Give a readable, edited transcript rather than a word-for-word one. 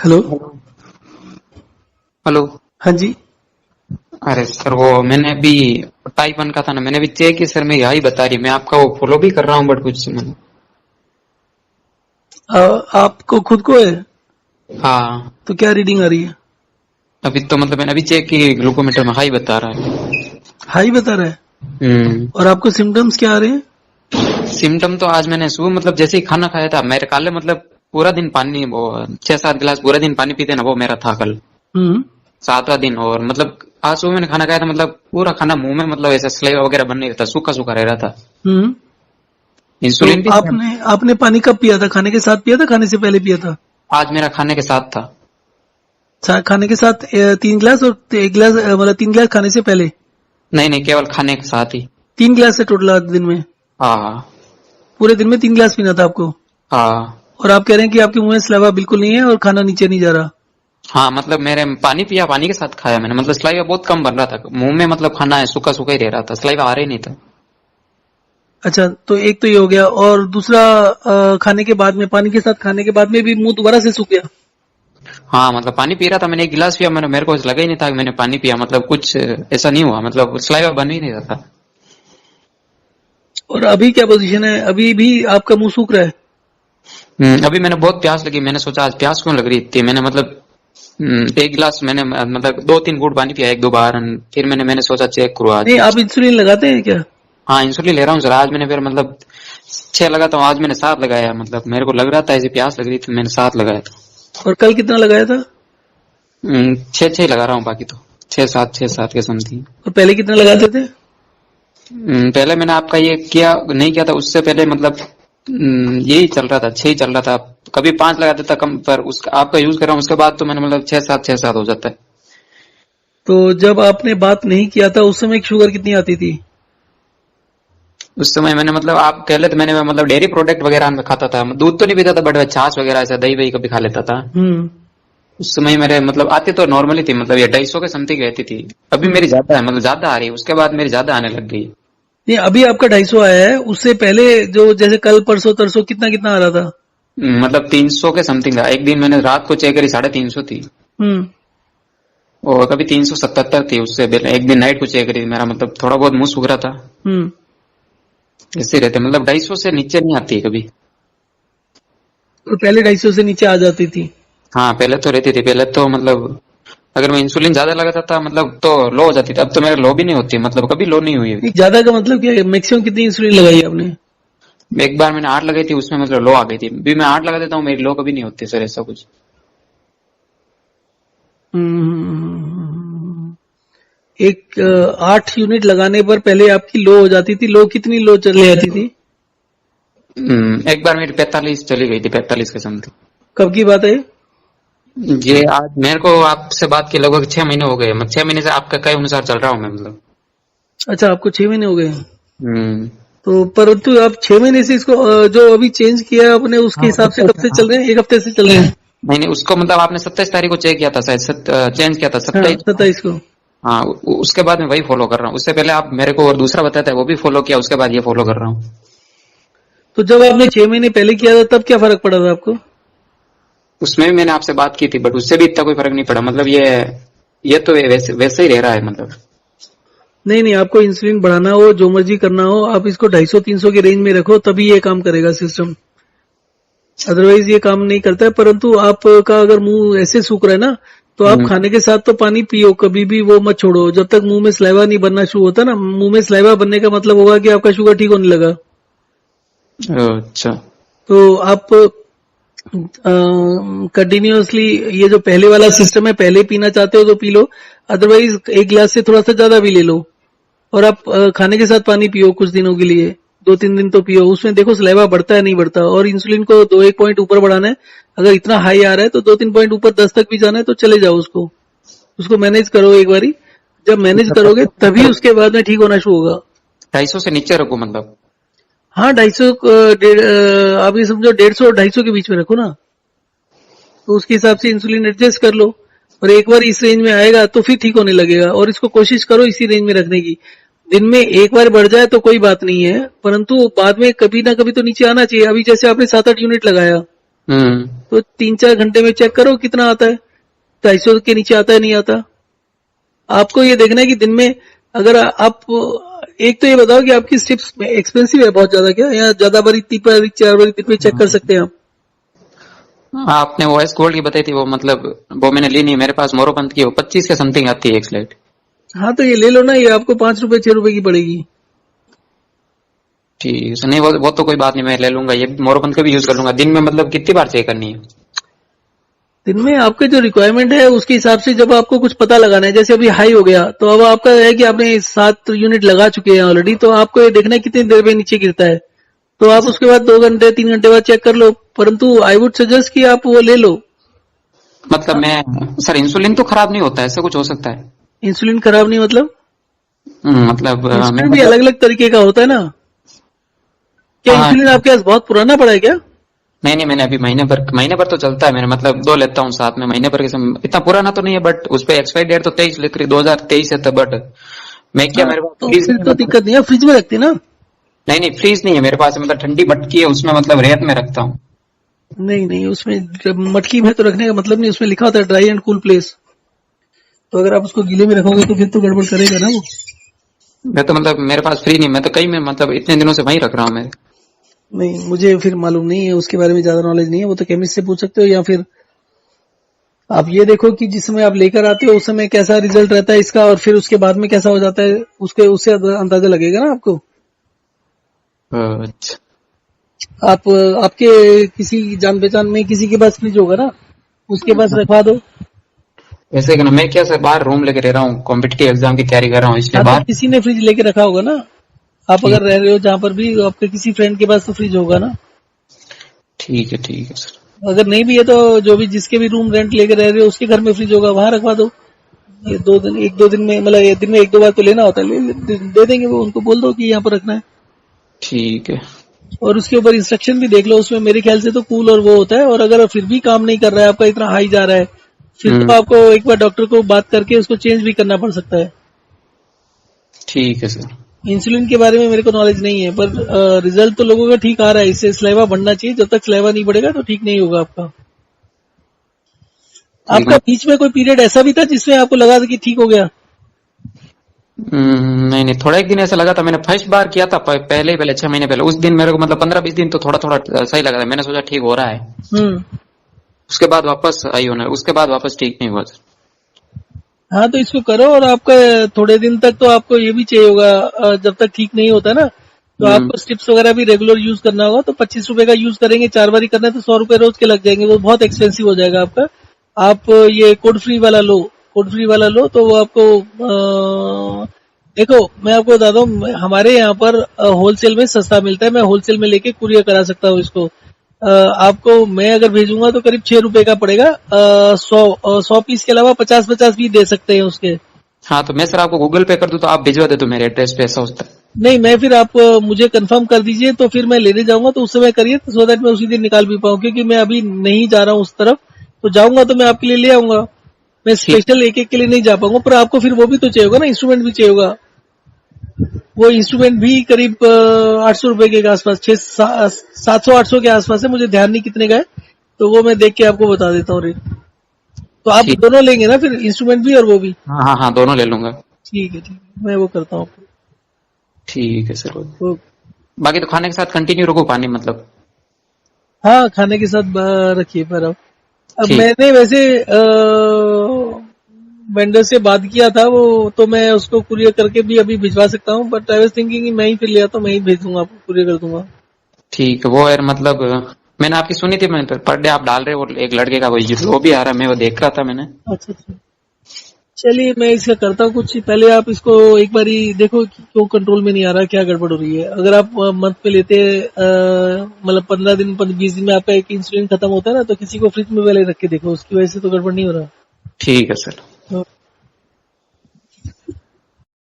Hello. Hello. हाँ जी। अरे sir, वो मैंने अभी टाइप 1 का था ना, मैंने अभी चेक किया सर, मैं यही बता रही, मैं आपका वो फॉलो भी कर रहा हूँ बट कुछ मैंने। आपको खुद को है हाँ, तो क्या रीडिंग आ रही है? अभी तो मतलब मैंने अभी चेक की, ग्लूकोमीटर में हाई बता रहा है। हाई बता रहा है। और आपको सिम्टम्स क्या आ रहे हैं? सिम्टम तो आज मैंने सुबह मतलब जैसे ही खाना खाया था, मेरे काले मतलब पूरा दिन पानी, वो 6-7 गिलास पूरा दिन पानी पीते ना, वो मेरा था कल हम्म। 7वां दिन। और मतलब आज सुबह मैंने खाना खाया था, मतलब पूरा खाना मुंह में मतलब ऐसा सलाइवा वगैरह बन नहीं रहा था, सूखा सूखा रह रहा था। हम्म। तो इंसुलिन भी आपने आपने पानी कब पिया था? खाने के साथ पिया था, खाने से पहले पिया था? आज मेरा खाने के साथ था। खाने के साथ 3 गिलास और 1 गिलास, मतलब 3 गिलास खाने से पहले? नहीं नहीं, केवल खाने के साथ ही। 3 गिलास है टोटल आज दिन में? हाँ पूरे दिन में 3 गिलास पीना था आपको? हाँ और आप कह रहे हैं कि आपके मुंह में सलाइवा बिल्कुल नहीं है और खाना नीचे नहीं जा रहा? हाँ, मतलब मेरे पानी पिया, पानी के साथ खाया मैंने, मतलब सलाइवा बहुत कम बन रहा था मुंह में, मतलब खाना है सूखा सूखा ही रह रहा था, सलाइवा आ रहा ही नहीं था। अच्छा, तो एक तो ये हो गया, और दूसरा खाने के बाद में, पानी के साथ खाने के बाद में भी मुंह दोबारा से सूख गया? हाँ, मतलब पानी पी रहा था मैंने, 1 गिलास पिया मैंने, मेरे को लगा ही नहीं था कि मैंने पानी पिया, मतलब कुछ ऐसा नहीं हुआ, मतलब सलाइवा बन ही नहीं रहा था। और अभी क्या पोजीशन है? अभी भी आपका मुंह सूख रहा है? अभी मैंने बहुत प्यास लगी, मैंने सोचा आज प्यास क्यों लग रही थी, मैंने मतलब 1 गिलास मैंने मतलब 2-3 घूंट पानी पिया, 1-2 बार। फिर मैंने सोचा चेक करूँ आज। नहीं, आप इंसुलिन लगाते हैं क्या? हाँ, इंसुलिन ले रहा हूँ सर। आज मैंने फिर मतलब 6 लगाता हूँ, आज मैंने 7 लगाया, मतलब मेरे को लग रहा था ऐसी प्यास लग रही थी, मैंने 7 लगाया था। और कल कितना लगाया था? 6-6 लगा रहा हूँ बाकी तो, 6-7 के समथिंग। और पहले कितना लगाते थे? पहले मैंने आपका ये किया नहीं किया था, उससे पहले मतलब यही चल रहा था, 6 ही चल रहा था। कभी 5 लगा देता कम, पर उसका आपका यूज कर रहा हूँ, उसके बाद तो मैंने मतलब 6-7 हो जाता है। तो जब आपने बात नहीं किया था उस समय शुगर कितनी आती थी? उस समय मैंने मतलब आप कह लेते, मैंने मतलब डेयरी प्रोडक्ट वगैरह में खाता था, दूध तो नहीं पीता था, बट छाछ वगैरह ऐसा दही वही कभी खा लेता था। हम्म। उस समय मेरे मतलब आती तो नॉर्मली थी, मतलब ये 250 के समथिंग रहती थी। अभी हम्म। मेरी ज्यादा है, मतलब ज्यादा आ रही है, उसके बाद मेरी ज्यादा आने लग गई। नहीं, अभी आपका 250 आया है, उससे पहले जो जैसे कल परसों तरसों कितना कितना आ रहा था? मतलब 300 के समथिंग था। एक दिन मैंने रात को चेक करी 350 थी, हम्म। और कभी 377 थी। उससे पहले एक दिन नाइट को चेक करी, मेरा मतलब थोड़ा बहुत मुंह सूख रहा था। हम्म। ऐसे रहते, मतलब 250 से नीचे नहीं आती है कभी। तो पहले 250 से नीचे आ जाती थी? हाँ, पहले तो रहती थी, पहले तो मतलब अगर मैं इंसुलिन ज्यादा लगाता था मतलब तो लो हो जाती थी, अब तो मेरे लो भी नहीं होती, मतलब कभी लो नहीं हुई। नहीं, ज्यादा का मतलब क्या है? मैक्सिमम कितनी इंसुलिन लगाई आपने? एक बार मैंने 8 लगाई थी, उसमें मतलब लो आ गई थी। अभी मैं 8 लगा देता हूँ, मेरी लो कभी नहीं होती सर, ऐसा कुछ। हम्म। एक 8 यूनिट लगाने पर पहले आपकी लो हो जाती थी? लो कितनी लो चली जाती थी? एक बार मेरी 45 चली गई थी, 45 के समथिंग। कब की बात है ये? ये आज मेरे को आपसे बात की लगभग 6 महीने हो गए, मतलब 6 महीने से आपका कई अनुसार चल रहा हूँ मैं, मतलब। अच्छा, आपको 6 महीने हो गए हैं। हम्म। तो परंतु आप 6 महीने से इसको जो अभी चेंज किया है आपने, उसके हाँ, हिसाब से कब से चल रहे हैं? एक हफ्ते से चल रहे हैं? नहीं नहीं, उसको मतलब आपने 27 तारीख को चेक किया था शायद, चेंज किया था हाँ, 27। 27 को। हाँ, उसके बाद मैं वही फॉलो कर रहा हूँ। उससे पहले आप मेरे को और दूसरा बताते हैं, वो भी फॉलो किया, उसके बाद ये फॉलो कर रहा हूँ। तो जब आपने 6 महीने पहले किया था तब क्या फर्क पड़ा था आपको? उसमें भी मैंने आपसे बात की थी, बट उससे भी इतना कोई फर्क नहीं पड़ा, मतलब ये तो वैसे वैसे ही रह रहा है, मतलब। नहीं नहीं, आपको इंसुलिन बढ़ाना हो, जो मर्जी करना हो, आप इसको 250-300 के रेंज में रखो, तभी ये काम करेगा सिस्टम। अदरवाइज ये काम नहीं करता है। परंतु आपका अगर मुंह ऐसे सूख रहा है ना, तो आप हम्म। खाने के साथ तो पानी पियो, कभी भी वो मत छोड़ो जब तक मुंह में सलाइवा नहीं बनना शुरू होता ना। मुंह में सलाइवा बनने का मतलब होगा कि आपका शुगर ठीक होने लगा। अच्छा। तो आप कंटिन्यूअसली ये जो पहले वाला सिस्टम है, पहले पीना चाहते हो तो पी लो, अदरवाइज 1 गिलास से थोड़ा सा ज्यादा भी ले लो। और आप खाने के साथ पानी पियो कुछ दिनों के लिए, 2-3 दिन तो पियो, उसमें देखो सलाइवा बढ़ता है नहीं बढ़ता। और इंसुलिन को 2-1 पॉइंट ऊपर बढ़ाना है। अगर इतना हाई आ रहा है तो 2-3 पॉइंट ऊपर 10 तक भी जाना है तो चले जाओ, उसको उसको मैनेज करो एक बारी। जब मैनेज करोगे तभी उसके बाद में ठीक होना शुरू होगा। 250 से नीचे रखो मतलब। हाँ, 250, आप ये समझो 150 और 250 के बीच में रखो ना, तो उसके हिसाब से इंसुलिन एडजस्ट कर लो। और एक बार इस रेंज में आएगा तो फिर ठीक होने लगेगा, और इसको कोशिश करो इसी रेंज में रखने की। दिन में एक बार बढ़ जाए तो कोई बात नहीं है, परंतु बाद में कभी ना कभी तो नीचे आना चाहिए। अभी जैसे आपने 7-8 यूनिट लगाया, तो 3-4 घंटे में चेक करो कितना आता है, 250 के नीचे आता है नहीं आता। आपको ये देखना है कि दिन में अगर आप एक तो ये बताओ कि आपकी स्ट्रिप्स एक्सपेंसिव है बहुत ज्यादा क्या, या ज्यादा बारी 3 बारी 4 बारी दिन में चेक कर सकते हैं आप? आपने वो एस गोल्ड की बताई थी, वो मतलब वो मैंने ली नहीं, मेरे पास मोरोपंत की वो 25 के समथिंग आती है एक स्लाइड। हाँ तो ये ले लो ना, ये आपको 5 रुपए 6 रुपए की पड़ेगी। ठीक है, नहीं वो तो कोई बात नहीं, मैं ले लूंगा, ये मोरोपंत का भी यूज कर लूंगा। दिन में मतलब कितनी बार चेक करनी है? दिन में आपके जो रिक्वायरमेंट है उसके हिसाब से, जब आपको कुछ पता लगाना है, जैसे अभी हाई हो गया तो अब आपका है कि आपने 7 यूनिट लगा चुके हैं ऑलरेडी, तो आपको ये देखना है कितनी देर में नीचे गिरता है, तो आप उसके बाद 2 घंटे 3 घंटे बाद चेक कर लो। परंतु आई वुड सजेस्ट कि आप वो ले लो। मतलब मैं सर, इंसुलिन तो खराब नहीं होता है, ऐसा कुछ हो सकता है? इंसुलिन खराब नहीं मतलब? मतलब इंसुलिन भी अलग अलग तरीके का होता है ना। क्या हाँ, इंसुलिन आपके पास बहुत पुराना पड़ा है क्या? नहीं मैंने अभी महीने भर तो चलता है मेरे, मतलब 2 लेता हूँ साथ में, महीने भर के इतना पुराना तो नहीं है, बट उस पर एक्सपायरी डेट तो 23 लिख रही, 2023 है, बट मैं क्या, मेरे पास तो फ्रीज फिर नहीं है, तो दिक्कत नहीं है, फ्रिज में रखते ना। नहीं फ्रीज नहीं है मेरे पास, मतलब ठंडी मटकी है उसमें, मतलब रेत में रखता हूँ। नहीं नहीं, उसमें जब मटकी में तो रखने का मतलब नहीं, उसमें लिखा होता है ड्राई एंड कूल प्लेस, तो अगर आप उसको गीले में रखोगे तो फिर तो गड़बड़ करेगा ना वो। मैं तो मतलब मेरे पास फ्री नहीं, मैं तो कहीं में मतलब इतने दिनों से वहीं रख रहा हूँ मैं। नहीं, मुझे फिर मालूम नहीं है, उसके बारे में ज्यादा नॉलेज नहीं है, वो तो केमिस्ट से पूछ सकते हो, या फिर आप ये देखो कि जिस समय आप लेकर आते हो उस समय कैसा रिजल्ट रहता है इसका, और फिर उसके बाद में कैसा हो जाता है, उसके उससे अंदाजा लगेगा ना आपको। अच्छा, आप आपके किसी जान पहचान में किसी के पास फ्रिज होगा ना, उसके पास रखवा दो। ऐसे कि ना, मैं क्या सर बाहर रूम लेके रह रहा हूँ, कॉम्पिटिटिव एग्जाम की तैयारी कर रहा हूँ, इसलिए हाँ तो बाहर। किसी ने फ्रिज लेके रखा होगा ना, आप अगर ठीक रह रहे हो जहाँ पर भी, आपके किसी फ्रेंड के पास तो फ्रिज होगा ना। ठीक है सर। अगर नहीं भी है तो जो भी जिसके भी रूम रेंट लेके रह रहे हो उसके घर में फ्रिज होगा, वहां रखवा दो। ये 2 दिन 1-2 दिन में, मतलब एक दिन में 1-2 बार तो लेना होता है, दे देंगे वो, उनको बोल दो कि यहाँ पर रखना है। ठीक है। और उसके ऊपर इंस्ट्रक्शन भी देख लो, उसमें मेरे ख्याल से तो कूल और वो होता है, और अगर फिर भी काम नहीं कर रहा है आपका, इतना हाई जा रहा है, फिर तो आपको एक बार डॉक्टर को बात करके उसको चेंज भी करना पड़ सकता है। ठीक है सर। इंसुलिन के बारे में मेरे को नॉलेज नहीं है, पर रिजल्ट तो लोगों का ठीक आ रहा है, इससे स्लाइवा बढ़ना चाहिए, जब तक स्लाइवा नहीं बढ़ेगा तो ठीक नहीं होगा आपका। आपका बीच में कोई पीरियड ऐसा भी था जिसमें आपको लगा था कि ठीक हो गया? नहीं थोड़ा एक दिन ऐसा लगा था, मैंने फर्स्ट बार किया था पहले 6 महीने पहले, उस दिन मेरे को मतलब 15-20 दिन तो थोड़ा थोड़ा सही लगा था, मैंने सोचा ठीक हो रहा है। उसके बाद वापस आई होना, उसके बाद वापस ठीक नहीं हुआ। हाँ तो इसको करो, और आपका थोड़े दिन तक तो आपको ये भी चाहिए होगा, जब तक ठीक नहीं होता ना, तो आपको स्टिप्स वगैरह भी रेगुलर यूज करना होगा। तो 25 रुपए का यूज करेंगे, 4 बारी करना है तो 100 रुपए रोज के लग जाएंगे, वो बहुत एक्सपेंसिव हो जाएगा आपका। आप ये कोड फ्री वाला लो, कोड फ्री वाला लो तो वो आपको देखो मैं आपको बताता हूँ, हमारे यहाँ पर होलसेल में सस्ता मिलता है, मैं होलसेल में लेके कुरियर करा सकता हूँ इसको। आपको मैं अगर भेजूंगा तो करीब 6 रुपए का पड़ेगा, 100 पीस के अलावा 50-50 भी दे सकते हैं उसके। हाँ तो मैं सर आपको गूगल पे कर दूं तो आप भिजवा दे तो मेरे एड्रेस पे, ऐसा होता है? नहीं, मैं फिर आप मुझे कंफर्म कर दीजिए, तो फिर मैं लेने जाऊंगा तो उस समय करिए, तो सो दैट मैं उसी दिन निकाल भी पाऊँ, क्योंकि मैं अभी नहीं जा रहा हूँ उस तरफ, तो जाऊंगा तो मैं आपके लिए ले आऊंगा। मैं स्पेशल एक के लिए नहीं जा पाऊंगा, पर आपको फिर वो भी तो चाहिए होगा ना, इंस्ट्रूमेंट भी चाहिए होगा। वो इंस्ट्रूमेंट भी करीब 800 रुपए के आसपास, 700-800 के आसपास है, मुझे ध्यान नहीं कितने का है, तो वो मैं देख के आपको बता देता हूँ रेट। तो आप ठीक। दोनों लेंगे ना फिर, इंस्ट्रूमेंट भी और वो भी? हाँ दोनों ले लूंगा। ठीक है, मैं वो करता हूँ आपको। ठीक है सर। वो बाकी तो खाने के साथ कंटिन्यू रखो पानी, मतलब? हाँ, खाने के साथ रखिए पर अब ठीक। मैंने वैसे वेंडर से बात किया था, वो तो मैं उसको कुरियर करके भी अभी भिजवा सकता हूँ, बट आई वाज थिंकिंग मैं ही फिर ले आता हूँ, मैं ही भेज दूंगा आपको, कुरियर कर दूंगा। ठीक है, वो यार मतलब मैंने आपकी सुनी थी, मैं पर डे आप डाल रहे हो, एक लड़के का वो भी आ रहा है, मैं वो देख रहा था मैंने। अच्छा, चलिए मैं इसका करता हूँ कुछ। पहले आप इसको एक बारी देखो कि क्यों कंट्रोल में नहीं आ रहा, क्या गड़बड़ हो रही है। अगर आप मंथ पे लेते मतलब 15 दिन 20 दिन में आपका एक इंसुलिन खत्म होता है ना, तो किसी को फ्रिज में पहले रख के देखो, उसकी वजह से तो गड़बड़ नहीं हो रहा। ठीक है सर। तो